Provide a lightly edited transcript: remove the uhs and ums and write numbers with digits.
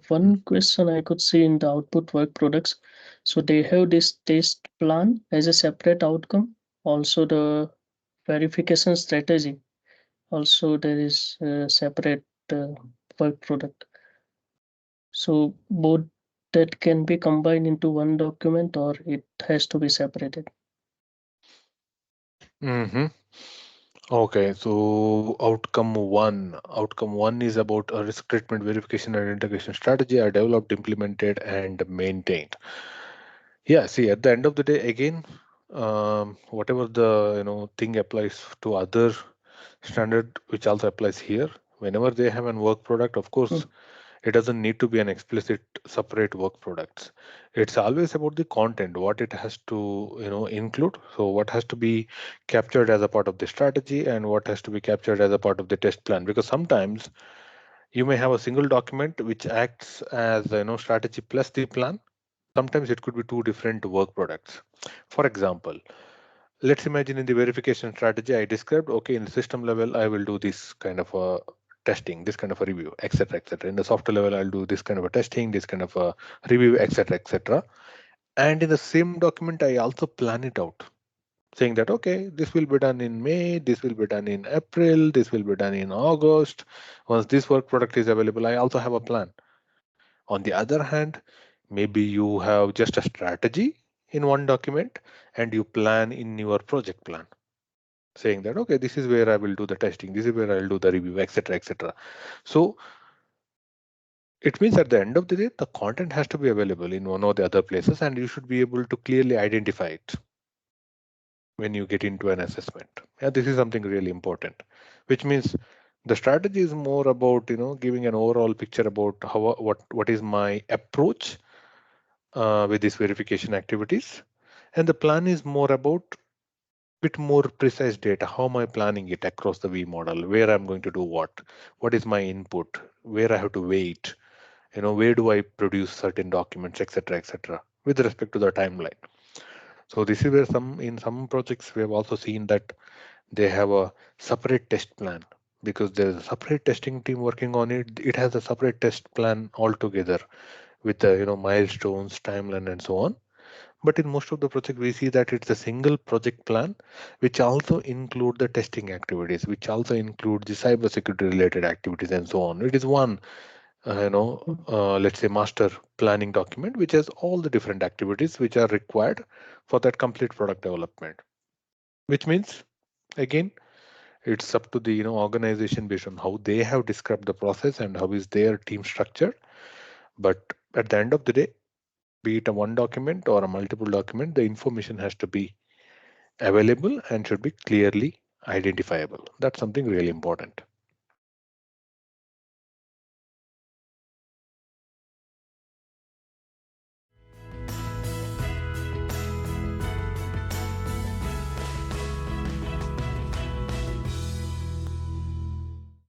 One question I could see in the output work products. So they have this test plan as a separate outcome. Also the verification strategy. Also there is a separate work product. So both that can be combined into one document or it has to be separated. Mm-hmm. Okay, so outcome one is about a risk treatment verification and integration strategy I developed, implemented, and maintained. Yeah, see, at the end of the day, again, whatever the thing applies to other standard, which also applies here. Whenever they have a work product, of course, Mm, it doesn't need to be an explicit separate work products. It's always about the content, what it has to include. So what has to be captured as a part of the strategy and what has to be captured as a part of the test plan. Because sometimes you may have a single document which acts as strategy plus the plan. Sometimes it could be two different work products. For example, let's imagine in the verification strategy I described, okay, in the system level I will do this kind of a testing, this kind of a review, etc., etc. In the software level I'll do this kind of a testing, this kind of a review, etc., etc. And in the same document I also plan it out, saying that okay, this will be done in May, this will be done in April, this will be done in August. Once this work product is available, I also have a plan. On the other hand, maybe you have just a strategy in one document and you plan in your project plan, saying that okay, this is where I will do the testing, this is where I will do the review, etc., etc. So it means at the end of the day, the content has to be available in one or the other places, and you should be able to clearly identify it when you get into an assessment. Yeah, this is something really important, which means the strategy is more about giving an overall picture about how what is my approach with these verification activities, and the plan is more about bit more precise data. How am I planning it across the V model? Where I'm going to do what is my input? Where I have to wait? Where do I produce certain documents, etc., etc. With respect to the timeline. So this is where some projects we have also seen that they have a separate test plan because there's a separate testing team working on it. It has a separate test plan altogether with the milestones, timeline, and so on. But in most of the project, we see that it's a single project plan, which also include the testing activities, which also include the cybersecurity related activities, and so on. It is one, let's say, master planning document, which has all the different activities which are required for that complete product development. Which means, again, it's up to the organization based on how they have described the process and how is their team structured. But at the end of the day, be it a one document or a multiple document, the information has to be available and should be clearly identifiable. That's something really important.